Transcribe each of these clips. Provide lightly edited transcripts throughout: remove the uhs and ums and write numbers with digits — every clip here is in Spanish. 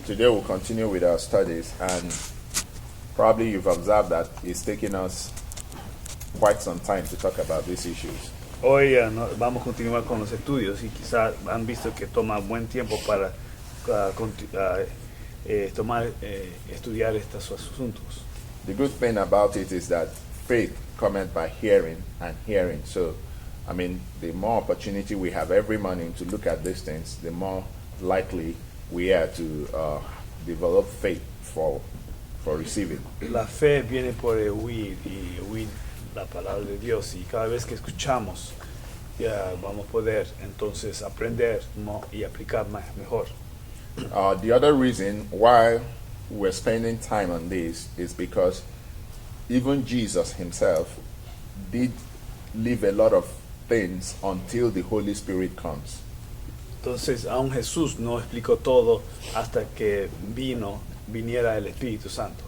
Today we'll continue with our studies, and probably you've observed that it's taken us quite some time to talk about these issues. Hoy vamos a continuar con los estudios y quizás han visto que toma buen tiempo para estudiar estos asuntos. The good thing about it is that faith cometh by hearing, and hearing. So, I mean, the more opportunity we have every morning to look at these things, the more likely we are to develop faith for receiving. La fe viene por oír y oír la palabra de Dios, y cada vez que escuchamos ya vamos a poder entonces aprender y aplicar mejor. The other reason why we're spending time on this is because even Jesus himself did leave a lot of things until the Holy Spirit comes. Entonces, aún Jesús no explicó todo hasta que viniera el Espíritu Santo.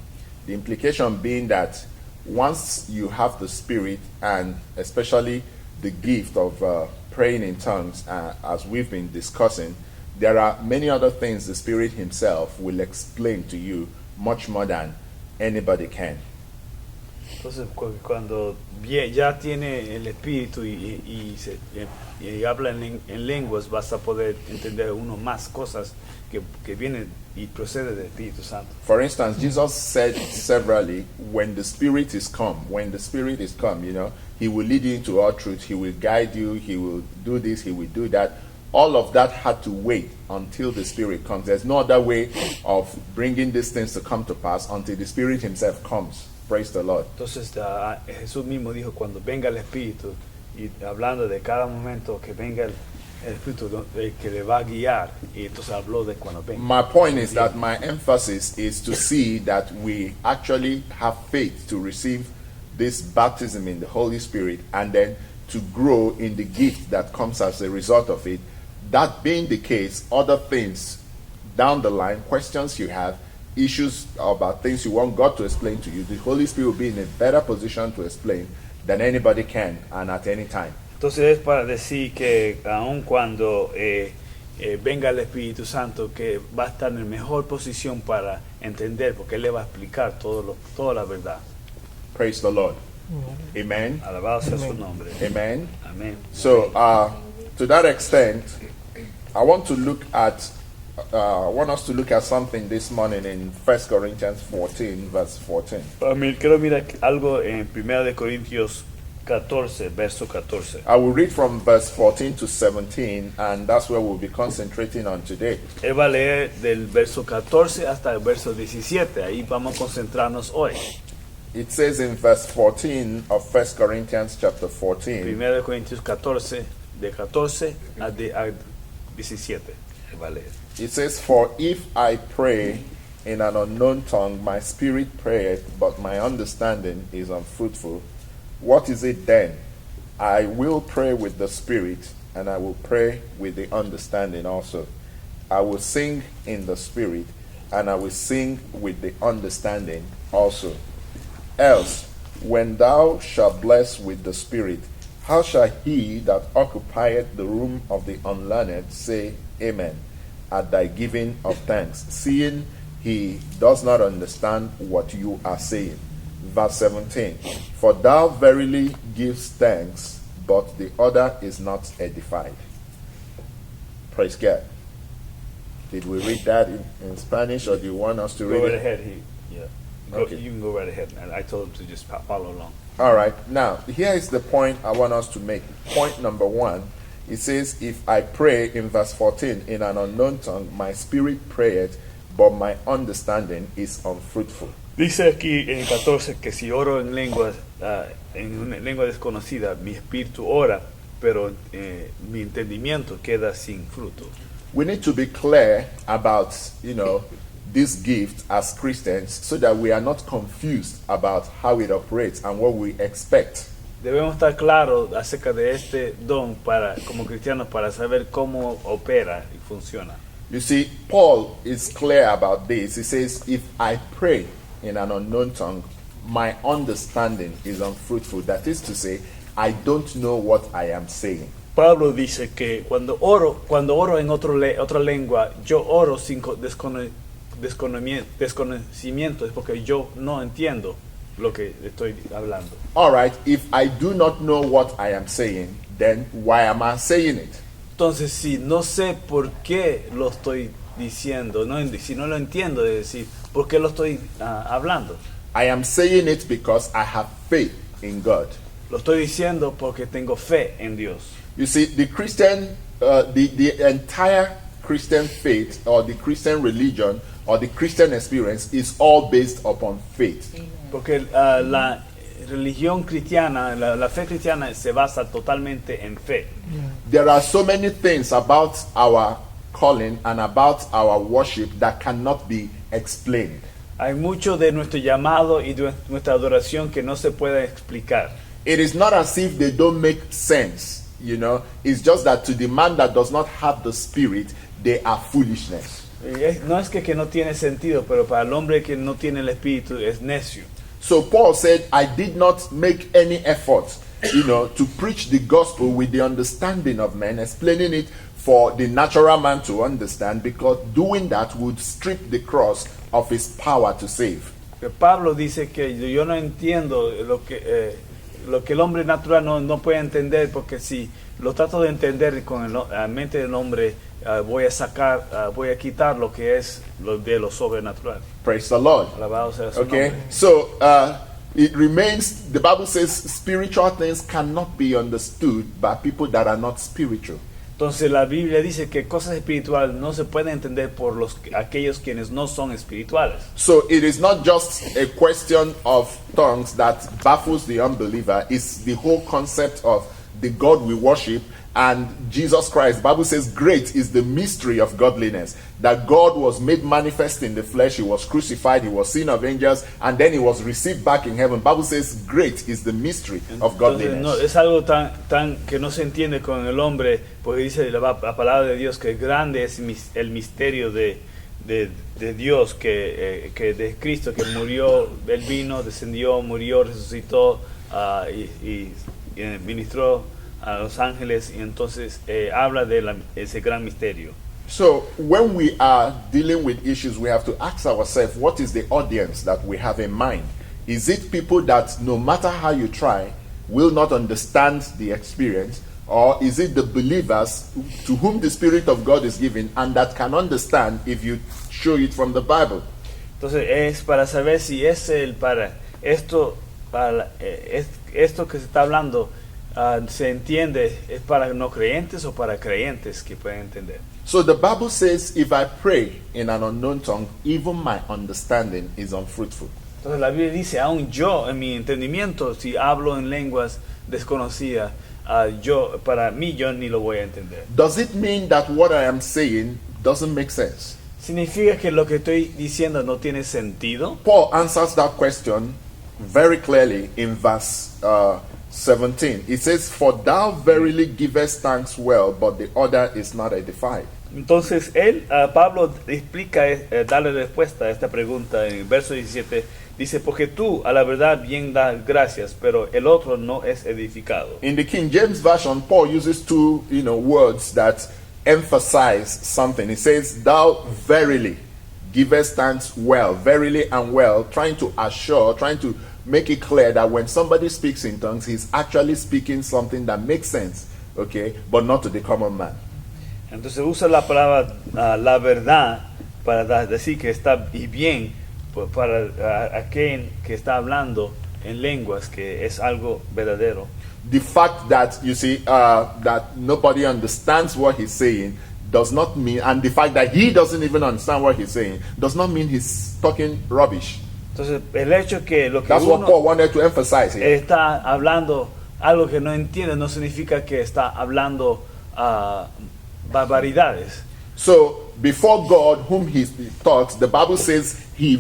The implication being that once you have the Spirit, and especially the gift of praying in tongues, as we've been discussing, there are many other things the Spirit himself will explain to you much more than anybody can. Entonces, cuando ya tiene el Espíritu y habla en lenguas, vas a poder entender uno más cosas que vienen y proceden del Espíritu Santo. For instance, Jesus said severally, when the Spirit is come, you know, he will lead you into all truth, he will guide you, he will do this, he will do that. All of that had to wait until the Spirit comes. There's no other way of bringing these things to come to pass until the Spirit himself comes. Praise the Lord. Entonces Jesús mismo dijo, cuando venga el Espíritu, y hablando de cada momento que venga el Espíritu que le va a guiar, y entonces habló de cuando venga. My point is that my emphasis is to see that we actually have faith to receive this baptism in the Holy Spirit, and then to grow in the gift that comes as a result of it. That being the case, other things down the line, questions you have, issues about things you want God to explain to you, the Holy Spirit will be in a better position to explain than anybody can, and at any time. Entonces es para decir que aun cuando venga el Espíritu Santo, que va a estar en mejor posición para entender, porque Él le va a explicar toda la verdad. Praise the Lord. Amen. Alabado sea su nombre. Amen. Amén. So, to that extent, I want us to look at something this morning in 1 Corinthians 14, verse 14. Quiero mirar algo en 1 Corintios 14, verso 14. I will read from verse 14 to 17, and that's where we'll be concentrating on today. Él va a leer del verso 14 hasta el verso 17. Ahí vamos a concentrarnos hoy. It says in verse 14 of 1 Corinthians chapter 14. 1 Corintios 14, de 14 a 17. Él va a leer. It says, "For if I pray in an unknown tongue, my spirit prayeth, but my understanding is unfruitful. What is it then? I will pray with the spirit, and I will pray with the understanding also. I will sing in the spirit, and I will sing with the understanding also. Else, when thou shalt bless with the spirit, how shall he that occupieth the room of the unlearned say, Amen, at thy giving of thanks, seeing he does not understand what you are saying?" Verse 17, "For thou verily givest thanks, but the other is not edified." Praise God. Did we read that in Spanish, or do you want us to read Go right it? ahead. Okay. You can go right ahead. I told him to just follow along. All right. Now, here is the point I want us to make. Point number one. It says, "If I pray," in verse 14, "in an unknown tongue, my spirit prayeth, but my understanding is unfruitful." Dice aquí en 14 que si oro en lenguas, en una lengua desconocida, mi espíritu ora, pero mi entendimiento queda sin fruto. We need to be clear about, this gift as Christians, so that we are not confused about how it operates and what we expect. Debemos estar claros acerca de este don como cristianos, para saber cómo opera y funciona. You see, Paul is clear about this. He says, "If I pray in an unknown tongue, my understanding is unfruitful." That is to say, I don't know what I am saying. Pablo dice que cuando oro en otra lengua, yo oro sin desconocimiento, es porque yo no entiendo lo que estoy hablando. All right, if I do not know what I am saying, then why am I saying it? Entonces, si no sé por qué lo estoy diciendo, si no lo entiendo, es decir, ¿por qué lo estoy hablando? I am saying it because I have faith in God. Lo estoy diciendo porque tengo fe en Dios. You see, the entire Christian faith or the Christian religion or the Christian experience is all based upon faith. Porque la religión cristiana, la fe cristiana se basa totalmente en fe. There are so many things about our calling and about our worship that cannot be explained. Hay mucho de nuestro llamado y de nuestra adoración que no se puede explicar. It is not as if they don't make sense, you know. It's just that to the man that does not have the Spirit, they are foolishness. No es que no tiene sentido, pero para el hombre que no tiene el Espíritu es necio. So Paul said, I did not make any effort, you know, to preach the gospel with the understanding of men, explaining it for the natural man to understand, because doing that would strip the cross of his power to save. Pablo dice que yo no entiendo lo que el hombre natural no puede entender, porque si lo trato de entender con la mente del hombre, voy a quitar lo que es lo sobrenatural. Praise the Lord. Alabado sea su Okay, nombre. so it remains, the Bible says spiritual things cannot be understood by people that are not spiritual. Entonces la Biblia dice que cosas espirituales no se pueden entender por aquellos quienes no son espirituales. So it is not just a question of tongues that baffles the unbeliever. It's the whole concept of the God we worship and Jesus Christ. The Bible says great is the mystery of godliness, that God was made manifest in the flesh. He was crucified, he was seen of angels, and then he was received back in heaven. The Bible says great is the mystery of godliness. Entonces, no, es algo tan que no se entiende con el hombre, porque dice la palabra de Dios que grande es el misterio de Dios, que de Cristo, que murió, él vino, descendió, murió, resucitó y ministró a los ángeles, y entonces habla de ese gran misterio. So when we are dealing with issues, we have to ask ourselves, what is the audience that we have in mind? Is it people that no matter how you try will not understand the experience, or is it the believers to whom the Spirit of God is given and that can understand if you show it from the Bible? Entonces es para saber si es esto que se está hablando se entiende, es para no creyentes o para creyentes que pueden entender. So the Bible says, if I pray in an unknown tongue, even my understanding is unfruitful. Entonces la Biblia dice, aún yo en mi entendimiento, si hablo en lenguas desconocidas, para mí yo ni lo voy a entender. Does it mean that what I am saying doesn't make sense? ¿Significa que lo que estoy diciendo no tiene sentido? Paul answers that question very clearly in verse 17. It says, for thou verily givest thanks well, but the other is not edified. Entonces Pablo explica, darle respuesta a esta pregunta en el verso 17. Dice, porque tú a la verdad bien das gracias, pero el otro no es edificado. In the King James Version, Paul uses two words that emphasize something. He says, thou verily givest thanks well, verily and well, trying to make it clear that when somebody speaks in tongues, he's actually speaking something that makes sense, okay, but not to the common man. Entonces usa la palabra la verdad para decir que está y bien para aquel que está hablando en lenguas, que es algo verdadero. The fact that, you see, that nobody understands what he's saying does not mean, and the fact that he doesn't even understand what he's saying, does not mean he's talking rubbish. Entonces, el hecho que lo que That's what Paul wanted to emphasize here. está hablando algo que no entiende no significa que está hablando barbaridades. So, before God, whom he talks, the Bible says he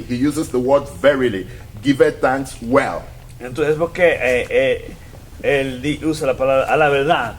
uses the word verily, giveth thanks well. Entonces, porque él usa la palabra a la verdad,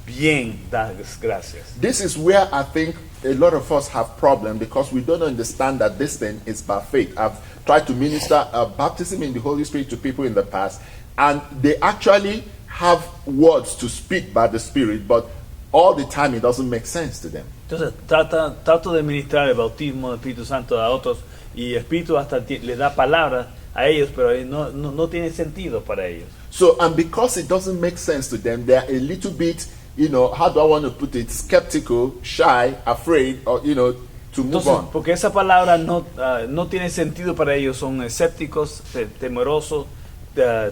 bien das gracias. This is where I think a lot of us have problem, because we don't understand that this thing is by faith. I've tried to minister baptism in the Holy Spirit to people in the past, and they actually have words to speak by the Spirit, but all the time it doesn't make sense to them. Entonces trato de ministrar el bautismo del Espíritu Santo a otros y el Espíritu hasta le da palabras a ellos, pero no tiene sentido para ellos. So, and because it doesn't make sense to them, they're a little bit, how do I want to put it, skeptical, shy, afraid, or, to move Entonces, on. porque esa palabra no tiene sentido para ellos, son escépticos, temerosos,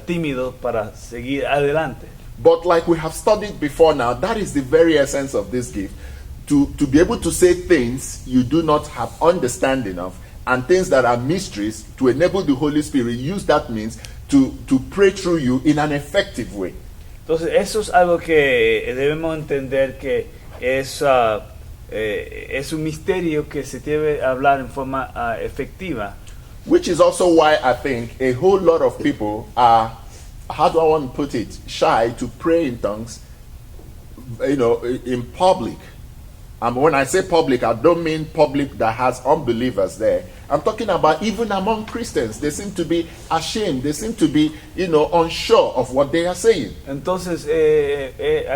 tímidos para seguir adelante. But like we have studied before now, that is the very essence of this gift. To be able to say things you do not have understanding of, and things that are mysteries, to enable the Holy Spirit use that means to pray through you in an effective way. Entonces eso es algo que debemos entender, que es un misterio que se debe hablar en forma efectiva. Which is also why I think a whole lot of people are, how do I want to put it, shy to pray in tongues, in public. And when I say public, I don't mean public that has unbelievers there. I'm talking about even among Christians. They seem to be ashamed. They seem to be, unsure of what they are saying. Entonces,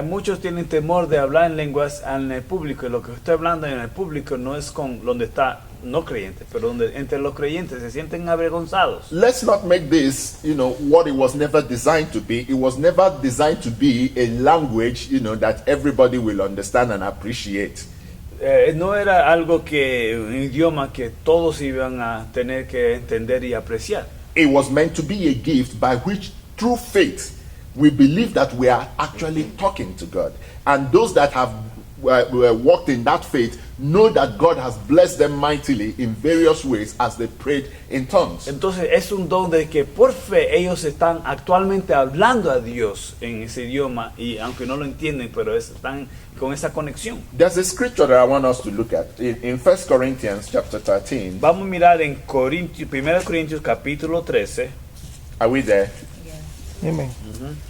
muchos tienen temor de hablar en lenguas en el público. Y lo que estoy hablando en el público no es con donde está no creyentes, pero donde entre los creyentes se sienten avergonzados. Let's not make this, what it was never designed to be. It was never designed to be a language, that everybody will understand and appreciate. No era algo un idioma que todos iban a tener que entender y apreciar. It was meant to be a gift by which, through faith, we believe that we are actually talking to God. And those that have walked in that faith know that God has blessed them mightily in various ways as they prayed in tongues. Entonces es un don de que por fe ellos están actualmente hablando a Dios en ese idioma, y aunque no lo entienden, pero están con esa conexión. There's a scripture that I want us to look at in 1 Corinthians chapter 13. Vamos a mirar en 1 Corintios capítulo 13. Are we there? Yeah. Amen.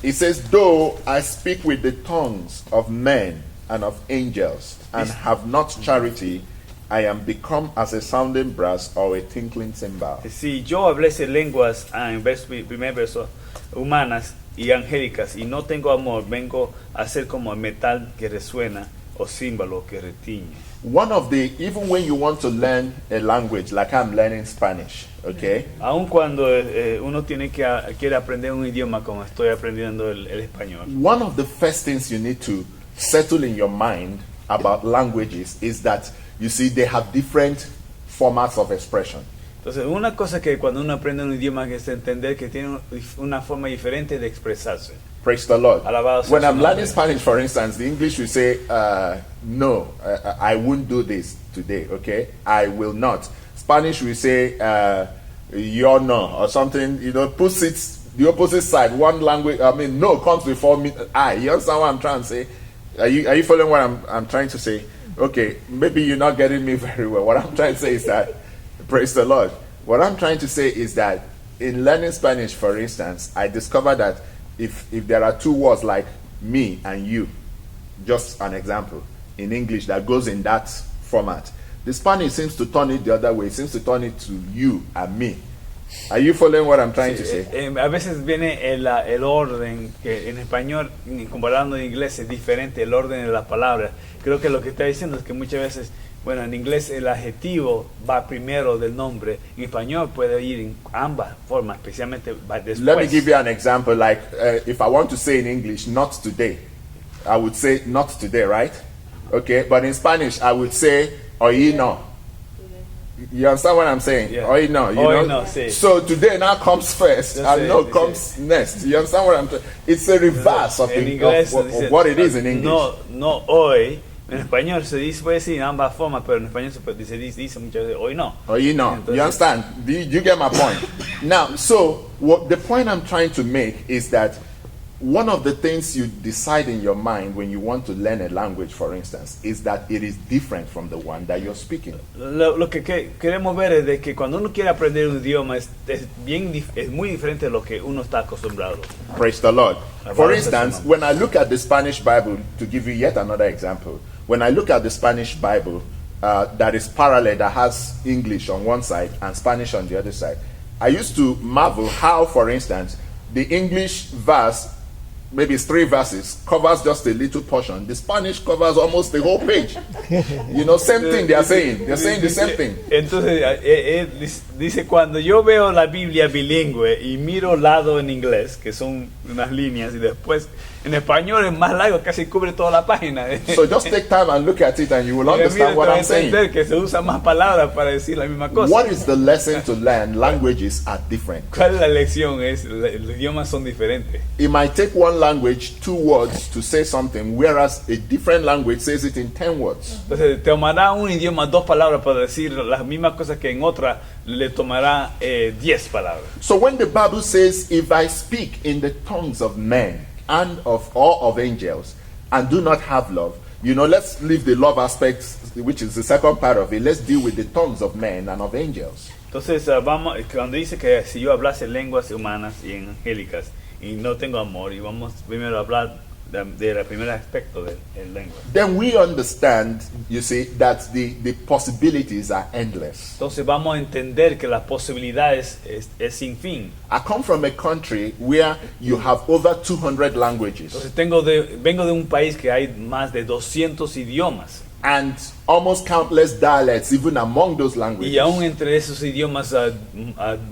It says, though I speak with the tongues of men and of angels, and have not charity, I am become as a sounding brass or a tinkling cymbal. Si yo hablase lenguas, en primer verso, humanas y angélicas, y no tengo amor, vengo a ser como el metal que resuena o címbalo que retiñe. One of the, even when you want to learn a language, like I'm learning Spanish, okay? Aun cuando uno quiere aprender un idioma como estoy aprendiendo el español. One of the first things you need to settle in your mind about languages is that, you see, they have different formats of expression. Entonces, una cosa que cuando uno aprende un idioma es entender que tiene una forma diferente de expresarse. Praise the Lord. Alabado sea When su I'm nombre. learning Spanish, for instance, the English will say, no, I won't do this today, okay? I will not. Spanish will say, yo no, or something, puts it the opposite side. One language, no comes before me, I. You understand what I'm trying to say? Are you following what I'm trying to say? Okay, maybe you're not getting me very well. What I'm trying to say is that, praise the Lord. What I'm trying to say is that in learning Spanish, for instance, I discovered that if there are two words like me and you, just an example, in English that goes in that format, the Spanish seems to turn it the other way. It seems to turn it to you and me. Are you following what I'm trying to say? A veces viene el orden, que en español, comparando en inglés, es diferente el orden de las palabras. Creo que lo que está diciendo es que muchas veces, bueno, en inglés el adjetivo va primero del nombre. En español puede ir en ambas formas, especialmente va después. Let me give you an example. Like, if I want to say in English, not today, I would say not today, right? Okay, but in Spanish, I would say, hoy no. You understand what I'm saying? Yeah. Hoy no, Hoy no, sí. So today now comes first, Yo and sé, no sí. comes next. You understand what I'm saying? It's a reverse of, En inglés of dice, what it is in English. No hoy. En español se dice, puede decir en ambas formas, pero en español se dice muchas veces hoy no. Hoy no. Entonces, You understand? You get my point? Now, so the point I'm trying to make is that one of the things you decide in your mind when you want to learn a language, for instance, is that it is different from the one that you're speaking. Lo que queremos ver es de que cuando uno quiere aprender un idioma es muy diferente de lo que uno está acostumbrado. Praise the Lord. Alabado For sea su instance, nombre. when I look at the Spanish Bible, to give you yet another example, when I look at the Spanish Bible that is parallel, that has English on one side and Spanish on the other side, I used to marvel how, for instance, the English verse maybe it's 3 verses, covers just a little portion. The Spanish covers almost the whole page. You know, same thing they are saying. They're saying the same thing. Entonces, dice, cuando yo veo la Biblia bilingüe y miro lado en inglés, que son unas líneas, y después en español es más largo, casi cubre toda la página. So just take time and look at it and you will Mira, understand what te va a I'm saying. entender que se usan más palabras para decir la misma cosa. What is the lesson to learn? Languages are different. ¿Cuál es la lección? Los idiomas son diferentes. It might take one language 2 words to say something, whereas a different language says it in 10 words. Entonces, te tomará un idioma 2 palabras para decir las mismas cosas que en otra le tomará 10 palabras. So when the Bible says, if I speak in the tongues of men and of angels and do not have love, you know, let's leave the love aspects, which is the second part of it. Let's deal with the tongues of men and of angels. Entonces, cuando dice que si yo hablase lenguas humanas y angélicas y no tengo amor, y vamos primero a hablar del primer aspecto del lengua. Then we understand, you see, that the possibilities are endless. Entonces vamos a entender que las posibilidades es sin fin. I come from a country where you have over 200 languages. Entonces vengo de un país que hay más de 200 idiomas. And almost countless dialects, even among those languages. Y aún entre esos idiomas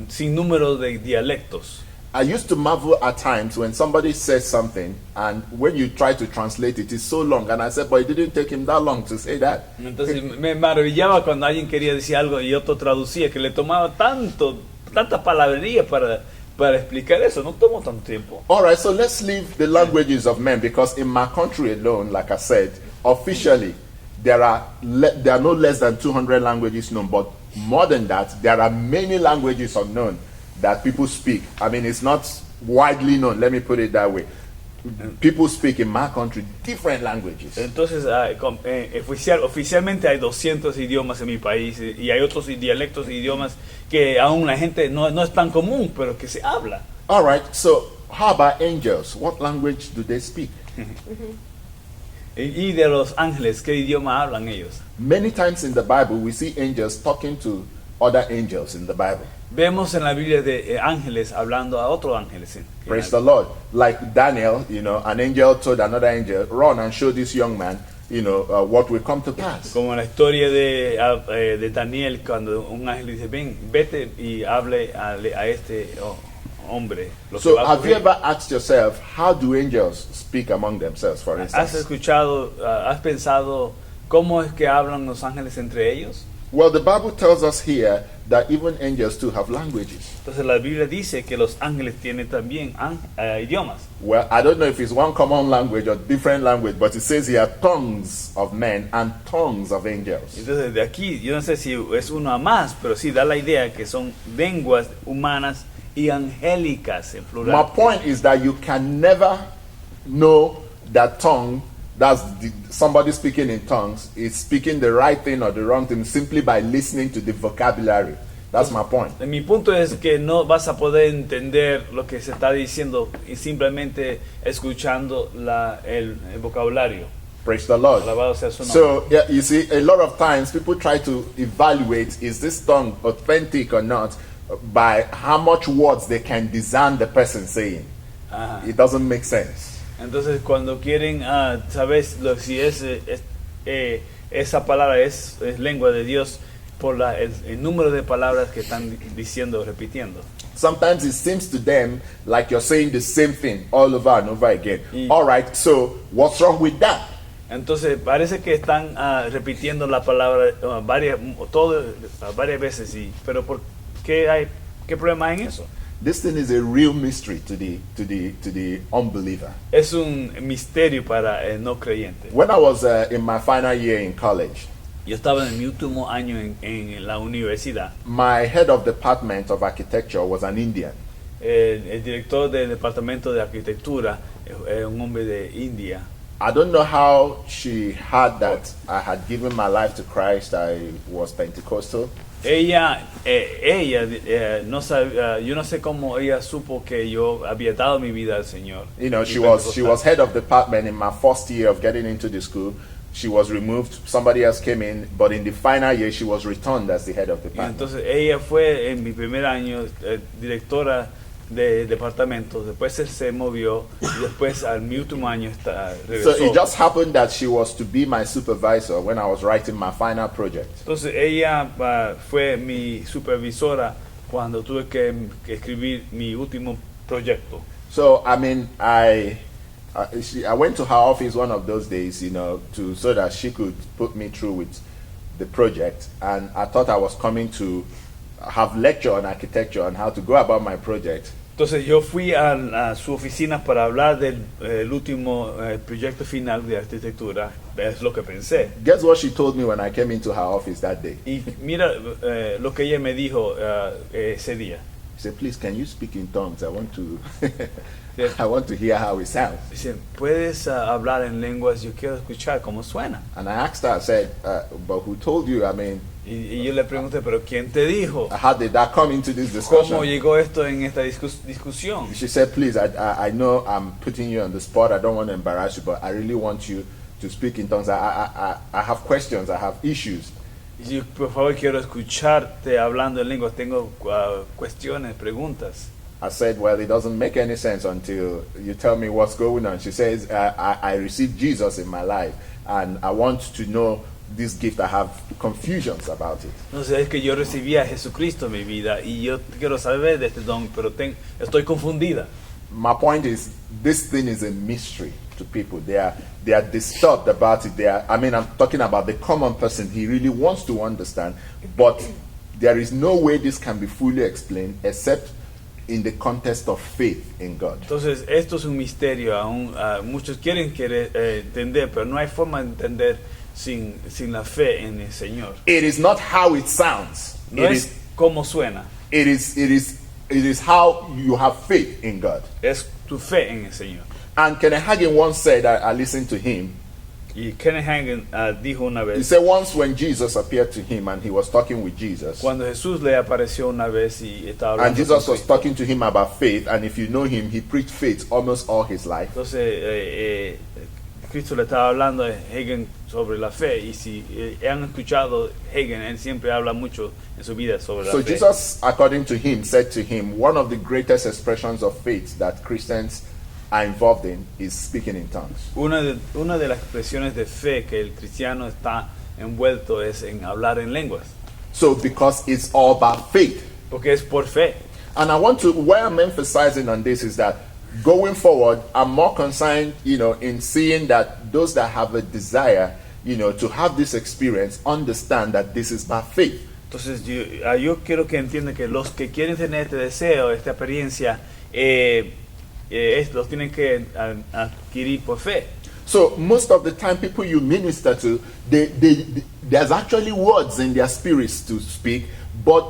sin número de dialectos. I used to marvel at times when somebody says something, and when you try to translate it, it's so long. And I said, but it didn't take him that long to say that. Entonces me maravillaba cuando alguien quería decir algo y otro traducía, que le tomaba tanta palabrería para explicar eso. No tomó tanto tiempo. All right, so let's leave the languages of men, because in my country alone, like I said, officially, there are no less than 200 languages known, but more than that, there are many languages unknown that people speak. I mean, it's not widely known, let me put it that way. People speak in my country different languages. Entonces, oficialmente hay 200 idiomas en mi país y hay otros dialectos e idiomas que aún la gente no es tan común, pero que se habla. All right, so how about angels? What language do they speak? Y de los ángeles, ¿qué idioma hablan ellos? Many times in the Bible, we see angels talking to other angels in the Bible. Vemos en la Biblia de ángeles hablando a otros ángeles. Praise the Lord. Like Daniel, you know, an angel told another angel, run and show this young man, you know, what will come to pass. Como la historia de Daniel, cuando un ángel dice, vete y hable a este hombre. So have you ever asked yourself, how do angels speak among themselves, for instance? ¿Has pensado cómo es que hablan los ángeles entre ellos? Well, the Bible tells us here that even angels too have languages. Entonces la Biblia dice que los ángeles tienen también idiomas. Well, I don't know if it's one common language or different language, but it says here tongues of men and tongues of angels. Entonces de aquí, yo no sé si es uno a más, pero sí da la idea que son lenguas humanas y angélicas en plural. My point is that you can never know that tongue, somebody speaking in tongues, is speaking the right thing or the wrong thing simply by listening to the vocabulary. That's my point. Mi punto es que no vas a poder entender lo que se está diciendo y simplemente escuchando el vocabulario. Praise the Lord. Alabado sea su nombre. So, yeah, you see, a lot of times people try to evaluate, is this tongue authentic or not, by how much words they can discern the person saying. It doesn't make sense. Entonces, cuando quieren saber si esa palabra es lengua de Dios por el número de palabras que están diciendo, repitiendo. Sometimes it seems to them like you're saying the same thing all over and over again. All right, so what's wrong with that? Entonces, parece que están repitiendo la palabra varias veces, pero ¿qué problema hay en eso? This thing is a real mystery to the unbeliever. Es un misterio para el no creyente. When I was in my final year in college, yo estaba en mi último año en la universidad. My head of department of architecture was an Indian. El director del departamento de arquitectura es un hombre de India. I don't know how she heard that I had given my life to Christ. I was Pentecostal. Ella no sabía, yo no sé cómo ella supo que yo había dado mi vida al Señor. You know, she was head of department in my first year of getting into the school. She was removed. Somebody else came in, but in the final year, she was returned as the head of department. Entonces ella fue en mi primer año directora de departamento, después él se movió y después al mi último año So regresó. it just happened that she was to be my supervisor when I was writing my final project. Entonces ella fue mi supervisora cuando tuve que escribir mi último proyecto. So I mean, I went to her office one of those days, so that she could put me through with the project, and I thought I was coming to have lecture on architecture and how to go about my project. Entonces yo fui a su oficina para hablar del último proyecto final de arquitectura, es lo que pensé. Guess what she told me when I came into her office that day? Y mira lo que ella me dijo ese día. She said, "Please, can you speak in tongues? I want to, I want to hear how it sounds." Dice, ¿puedes hablar en lenguas? Yo quiero escuchar cómo suena. And I asked her, I said, "But who told you? I mean, Y yo le pregunté, ¿pero quién te dijo? how did that come into this ¿Cómo discussion?" llegó esto en esta discusión? She said, "Please, I know I'm putting you on the spot. I don't want to embarrass you, but I really want you to speak in tongues. I have questions. I have issues." Y yo, por favor, quiero escucharte hablando en lenguas. Tengo cuestiones, preguntas. I said, "Well, it doesn't make any sense until you tell me what's going on." She says, I received Jesus in my life, and I want to know this gift. I have confusions about it." Entonces es que yo recibí a Jesucristo en mi vida y yo quiero saber de este don, pero estoy confundida. My point is, this thing is a mystery to people. They are disturbed about it. I'm talking about the common person. He really wants to understand, but there is no way this can be fully explained except in the context of faith in God. Entonces esto es un misterio. Aún muchos quieren entender, pero no hay forma de entender sin la fe en el Señor. It is not how it sounds. No es cómo suena, It is how you have faith in God. es tu fe en el Señor. And Kenneth Hagin once said, I listened to him. Y Kenneth Hagin dijo una He vez, said once when Jesus appeared to him and he was talking with Jesus, cuando Jesús le apareció una vez y estaba and hablando Jesus con was Cristo. talking to him about faith, and if you know him, he preached faith almost all his life. Entonces Cristo le estaba hablando a Hagin sobre la fe, y si han escuchado Hagin, él siempre habla mucho en su vida sobre la So fe. Jesus, according to him, said to him, one of the greatest expressions of faith that Christians are involved in is speaking in tongues. Una de las expresiones de fe que el cristiano está envuelto es en hablar en lenguas, So because it's all about faith. porque es por fe. And where I'm emphasizing on this is that going forward, I'm more concerned, in seeing that those that have a desire, to have this experience, understand that this is by faith. Entonces yo quiero que entiendan que los que quieren tener este deseo, esta experiencia, los tienen que adquirir por fe. So most of the time, people you minister to, there's actually words in their spirits to speak, but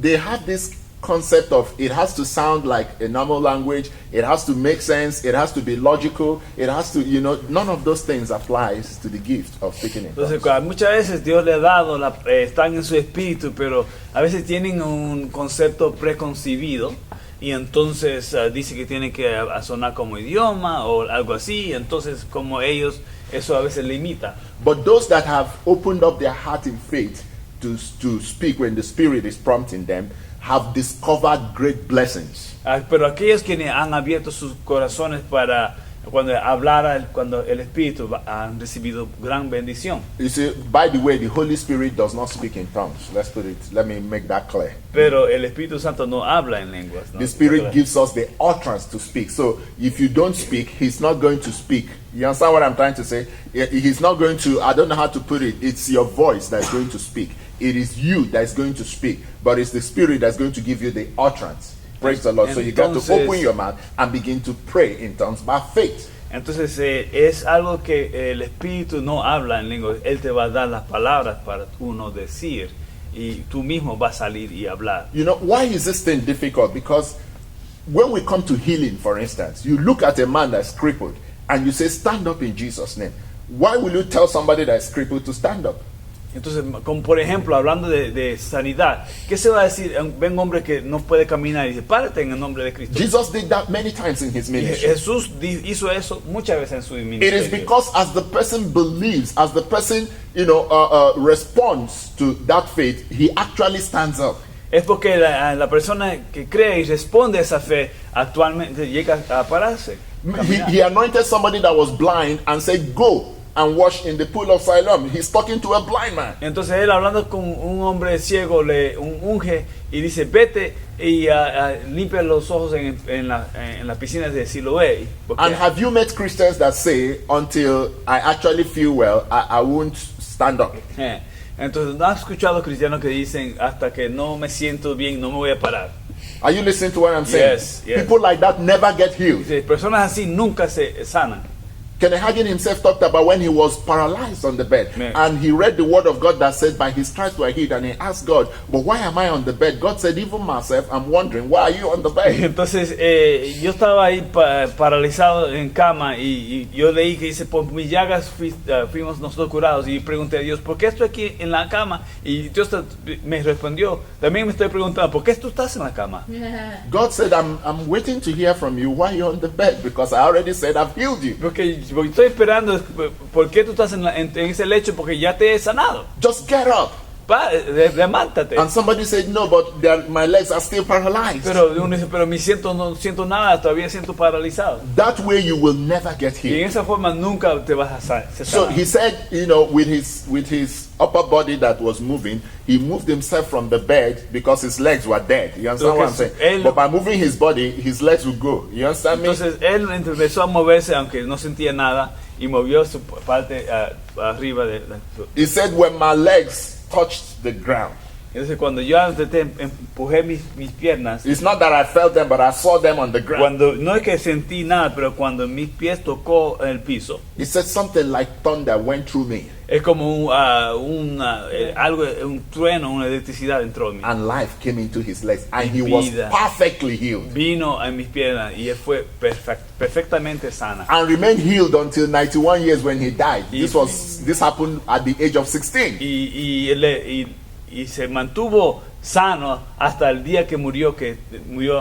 they have this concept of it has to sound like a normal language, it has to make sense, it has to be logical, it has to, none of those things applies to the gift of speaking in Entonces tongues. muchas veces Dios le ha dado, están en su espíritu, pero a veces tienen un concepto preconcebido y entonces dice que tiene que sonar como idioma o algo así, entonces como ellos, eso a veces limita. But those that have opened up their heart in faith to speak when the Spirit is prompting them have discovered great blessings. Pero aquellos que han abierto sus corazones para cuando cuando el Espíritu han recibido gran bendición. You see, by the way, the Holy Spirit does not speak in tongues. Let me make that clear. Pero el Espíritu Santo no habla en lenguas, ¿no? The Spirit gives us the utterance to speak. So if you don't speak, He's not going to speak. You understand what I'm trying to say? He's not going to, I don't know how to put it. It's your voice that's going to speak. It is you that's going to speak. But it's the Spirit that's going to give you the utterance. Praise the Lord. So you got to Entonces- open your mouth and begin to pray in tongues by faith. Entonces es algo que el Espíritu no habla en lenguas. Él te va a dar las palabras para tú no decir y tú mismo vas a salir y hablar. You know, why is this thing difficult? Because when we come to healing, for instance, you look at a man that's crippled and you say, stand up in Jesus' name. Why will you tell somebody that's crippled to stand up? Entonces, como por ejemplo, hablando de sanidad, ¿qué se va a decir? Ven un hombre que no puede caminar y dice, párate en el nombre de Cristo. Jesus did that many times in his Y ministry. Jesús hizo eso muchas veces en su It is ministerio. because as the person believes, as the person, responds to that faith, he actually stands up. es porque la persona que cree y responde a esa fe actualmente llega a pararse. He anointed somebody that was blind and said, go and wash in the pool of Siloam. He's talking to a blind man. Entonces él, hablando con un hombre ciego, le unge y dice, vete y limpia los ojos en la piscina de Siloé. And have you met Christians that say, until I actually feel well, I won't stand up? Entonces, ¿no has escuchado cristianos que dicen, hasta que no me siento bien, no me voy a parar? Are you listening to what I'm saying? Yes. People like that never get healed. Dice, personas así nunca se sanan. Kenneth Hagin himself talked about when he was paralyzed on the bed. Yeah. And he read the word of God that said, by his stripes were healed. And he asked God, but why am I on the bed? God said, even myself, I'm wondering, why are you on the bed? Entonces, yo estaba ahí paralizado en cama y yo leí que dice, por mis llagas fuimos nosotros curados. Y pregunté a Dios, ¿por qué estoy aquí en la cama? Y Dios me respondió, también me estoy preguntando, ¿por qué tú estás en la cama? God said, I'm waiting to hear from you why you're on the bed, because I already said I've healed you. Porque estoy esperando, ¿por qué tú estás en ese lecho? Porque ya te he sanado. Just get up. Levántate. And somebody said, no, but my legs are still paralyzed. Pero uno dice, pero no siento nada, todavía siento paralizado. That way you will never get Y en healed. esa forma nunca te vas a sanar. So he said, with his upper body that was moving, he moved himself from the bed because his legs were dead. You understand what I'm saying? But by moving his body, his legs would go. You understand me? Entonces él empezó a moverse aunque no sentía nada y movió su parte arriba de He said, when my legs touched the ground, entonces cuando yo empujé mis piernas, it's not that I felt them, but I saw them on the ground. cuando no es que sentí nada, pero cuando mis pies tocó el piso, He said something like thunder went through me, es como un trueno, una electricidad entró en mí. and life came into his legs, and he was Vida. perfectly healed. Vino en mis piernas y él fue perfectamente sana. And remained healed until 91 years when he died. This happened at the age of 16. Y se mantuvo sano hasta el día que murió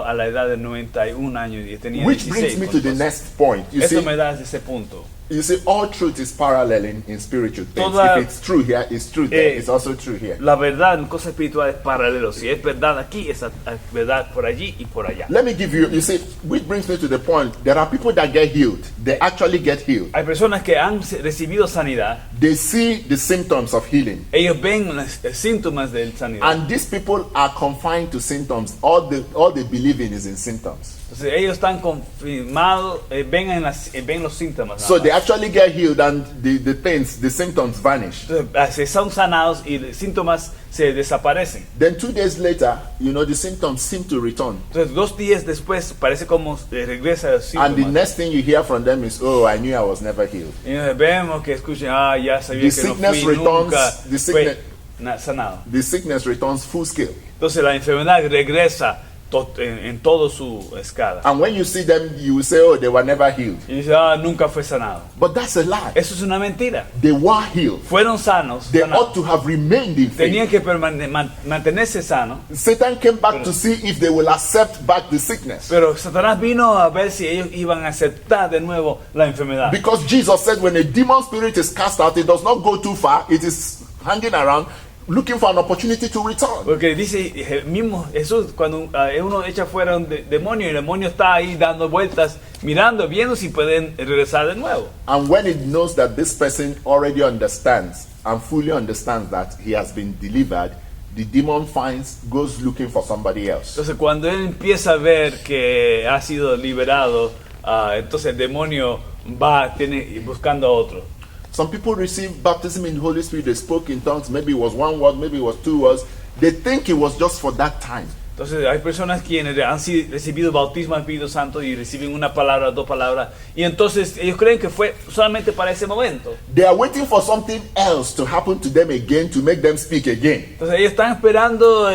a la edad de 91 años y tenía Which 16. brings me to the next point. Eso me da ese punto. You see, all truth is parallel in spiritual things. Toda- If it's true here, it's true there. It's also true here. La verdad en cosas espirituales es paralelo. Si es verdad aquí, es verdad por allí y por allá. Let me give you see, which brings me to the point. There are people that get healed. They actually get healed. Hay personas que han recibido sanidad. They see the symptoms of healing. Ellos ven los síntomas de sanidad. And these people are confined to symptoms. All they believe in is in symptoms. Entonces ellos están confirmados, ven los síntomas. So they actually get healed and the symptoms vanish. Entonces son sanados y los síntomas se desaparecen. Then 2 days later, the symptoms seem to return. Entonces 2 días después parece como regresa los And the síntomas. next thing you hear from them is, oh, I knew I was never healed. Y vemos que escuchan, ya sabía The que no sickness fui returns, nunca the sickness- sanado. The sickness returns full scale. Entonces la enfermedad regresa en toda su escala. And when you see them, you will say, oh, they were never healed. Y dice, nunca fue sanado. But that's a lie. Eso es una mentira. They were healed. Fueron sanos. They sanados. ought to have remained in Tenían faith. que mantenerse sanos. Satan came back to see if they will accept back the sickness. Pero Satanás vino a ver si ellos iban a aceptar de nuevo la enfermedad. Because Jesus said when a demon spirit is cast out, it does not go too far. It is hanging around, looking for an opportunity to return. Porque dice el mismo Jesús, cuando uno echa fuera un demonio, y el demonio está ahí dando vueltas, mirando, viendo si pueden regresar de nuevo. And when it knows that this person already understands and fully understands that he has been delivered, the demon goes looking for somebody else. Entonces cuando él empieza a ver que ha sido liberado, entonces el demonio va buscando a otro. Some people receive baptism in the Holy Spirit. They spoke in tongues. Maybe it was 1 word, maybe it was 2 words. They think it was just for that time. Entonces hay personas quienes han recibido bautismo del Espíritu Santo y reciben una palabra, 2 palabras, y entonces ellos creen que fue solamente para ese momento. They are waiting for something else to happen to them again to make them speak again. Entonces ellos están esperando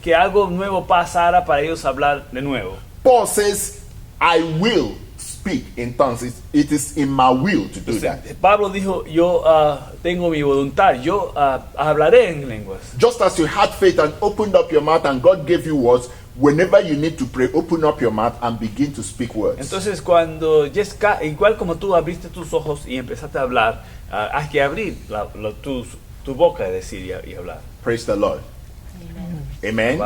que algo nuevo pasara para ellos hablar de nuevo. Paul says, I will speak in tongues. It is in my will to do that. Entonces, Pablo dijo, yo tengo mi voluntad, yo hablaré en lenguas. Just as you had faith and opened up your mouth and God gave you words, whenever you need to pray, open up your mouth and begin to speak words. Entonces cuando Jessica, igual como tú abriste tus ojos y empezaste a hablar, hay que abrir tu boca, decir y hablar. Praise the Lord. Amen. Amen.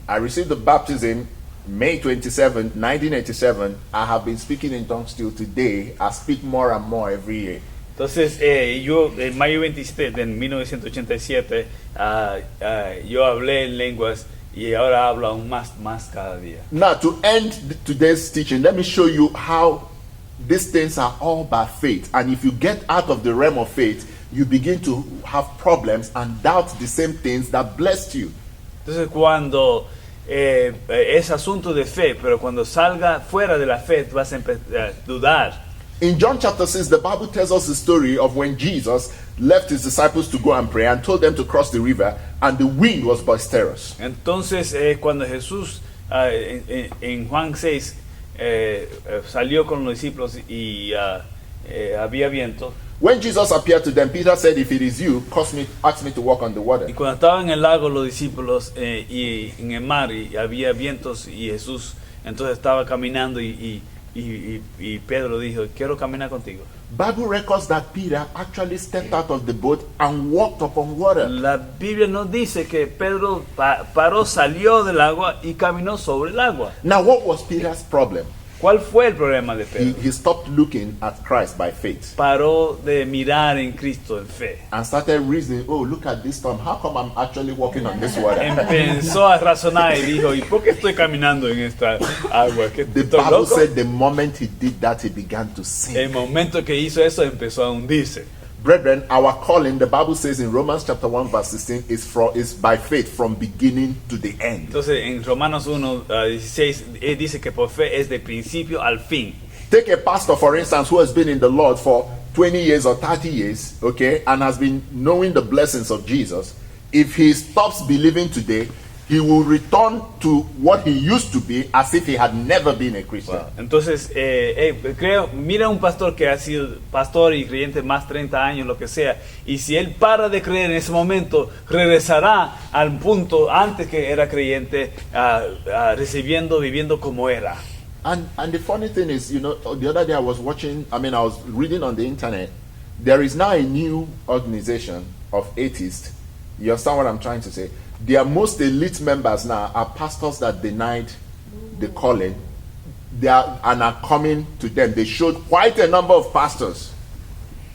I received the baptism May 27, 1987. I have been speaking in tongues till today. I speak more and more every year. Entonces, yo en mayo 27 de 1987, yo hablé en lenguas y ahora hablo aún más cada día. Now, to end today's teaching, let me show you how these things are all by faith. And if you get out of the realm of faith, you begin to have problems and doubt the same things that blessed you. Entonces, cuando es asunto de fe, pero cuando salga fuera de la fe, vas a empezar a dudar. In John chapter 6, the Bible tells us the story of when Jesus left his disciples to go and pray and told them to cross the river, and the wind was boisterous. Entonces, cuando Jesús en Juan 6 salió con los discípulos y había viento. When Jesus appeared to them, Peter said, "If it is you, ask me to walk on the water." Y cuando estaban en el lago los discípulos y en el mar y había vientos y Jesús entonces estaba caminando y Pedro dijo, quiero caminar contigo. Bible records that Peter actually stepped out of the boat and walked upon water. La Biblia nos dice que Pedro paró, salió del agua y caminó sobre el agua. Now, what was Peter's problem? ¿Cuál fue el problema de Pedro? He stopped looking at Christ by faith. Paró de mirar en Cristo en fe. And started reasoning, oh, look at this storm. How come I'm actually walking on this water? Empezó a razonar y dijo, ¿y por qué estoy caminando en esta agua? ¿Que The estoy Bible loco? said the moment he did that, he began to sink. El momento que hizo eso empezó a hundirse. Brethren, our calling, the Bible says in Romans chapter 1 verse 16, is by faith from beginning to the end. Entonces en Romanos 1:16 dice que por fe es de principio al fin. Take a pastor, for instance, who has been in the Lord for 20 years or 30 years, okay, and has been knowing the blessings of Jesus. If he stops believing today, he will return to what he used to be as if he had never been a Christian. Wow. Entonces, mira un pastor que ha sido pastor y creyente más 30 años, lo que sea, y si él para de creer en ese momento, regresará al punto antes que era creyente, viviendo como era. And the funny thing is, you know, the other day I was reading on the internet, there is now a new organization of atheists. You understand what I'm trying to say? Their most elite members now are pastors that denied the calling. And are coming to them. They showed quite a number of pastors.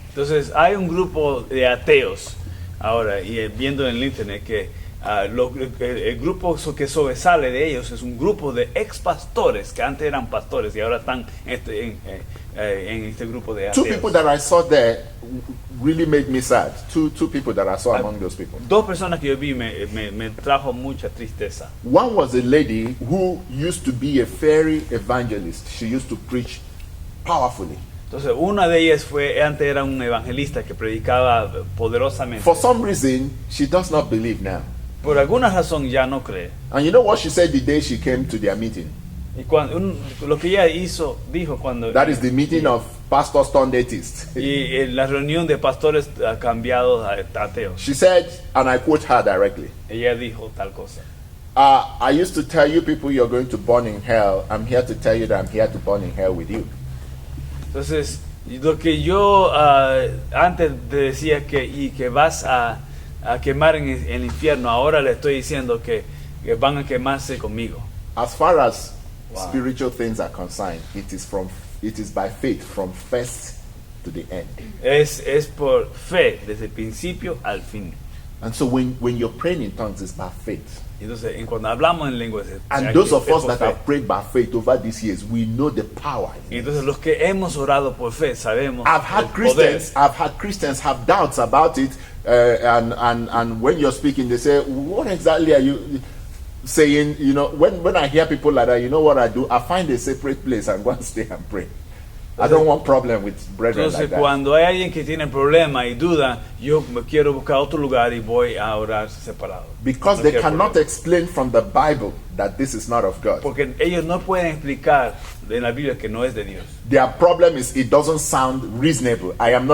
Entonces hay un grupo de ateos ahora, y viendo en el internet que el grupo que sobresale de ellos es un grupo de ex pastores que antes eran pastores y ahora están en este grupo de Two ateos. people that I saw there really made me sad. Two people that I saw among those people. Dos personas que yo vi me trajo mucha tristeza. One was a lady who used to be a fairy evangelist. She used to preach powerfully. Entonces una de ellas antes era un evangelista que predicaba poderosamente. For some reason, she does not believe now. Por alguna razón ya no cree. And you know what she said the day she came to their meeting? Y lo que ella dijo cuando That is the meeting of pastors turned atheists. y la reunión de pastores cambiados a ateos. She said, and I quote her directly, Ella dijo tal cosa. I used to tell you people you're going to burn in hell. I'm here to tell you that I'm here to burn in hell with you. Entonces, lo que yo antes te decía que vas a quemar en el infierno, ahora le estoy diciendo que van a quemarse conmigo. As far as Wow. spiritual things are concerned, it is by faith from first to the end. Es por fe, desde el principio al fin. And so when you're praying in tongues, it's by faith. Entonces, cuando hablamos en lenguas, And those of us that have prayed by faith over these years, we know the power. y entonces los que hemos orado por fe sabemos I've had Christians have doubts about it, and when you're speaking, they say, "What exactly are you saying?" You know, when I hear people like that, you know what I do? I find a separate place and go and stay and pray. I don't want problem with brethren Entonces, like that. cuando hay alguien que tiene problema y duda, yo me quiero buscar otro lugar y voy a orar separado. Because No they quiero cannot problema. explain from the Bible that this is not of God. Porque ellos no pueden explicar en la Biblia que no es de Dios. Their problem is it doesn't sound reasonable. I'm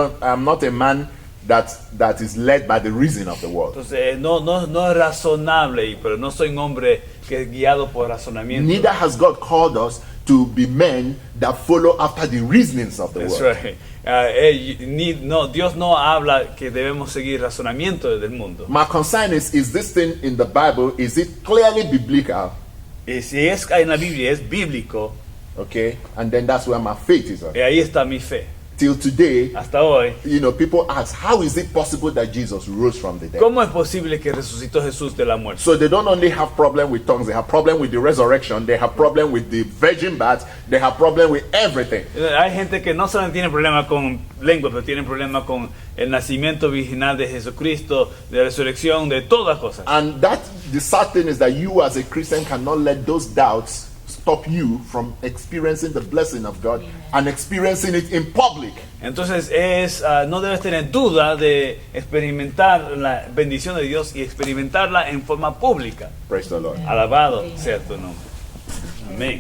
not a man that is led by the reason of the world. Entonces, no es razonable, pero no soy un hombre que es guiado por razonamiento. Neither has God called us to be men that follow after the reasonings of the That's world. right. Dios no habla que debemos seguir razonamiento del mundo. My concern is this thing in the Bible, is it clearly biblical? Y si es en la Biblia, es bíblico, Okay, and then that's where my faith is at. ahí está mi fe. Till today, Hasta hoy, people ask, how is it possible that Jesus rose from the dead? ¿cómo es posible que resucitó Jesús de la muerte? So they don't only have problem with tongues, they have problem with the resurrection, they have problem with the virgin birth, they have problem with everything. Hay gente que no solamente tiene problema con lengua, pero tiene problema con el nacimiento virginal de Jesucristo, de la resurrección, de todas cosas. And the sad thing is that you as a Christian cannot let those doubts stop you from experiencing the blessing of God and experiencing it in public. Entonces no debes tener duda de experimentar la bendición de Dios y experimentarla en forma pública. Praise the Lord. Alabado sea tu nombre. Amén.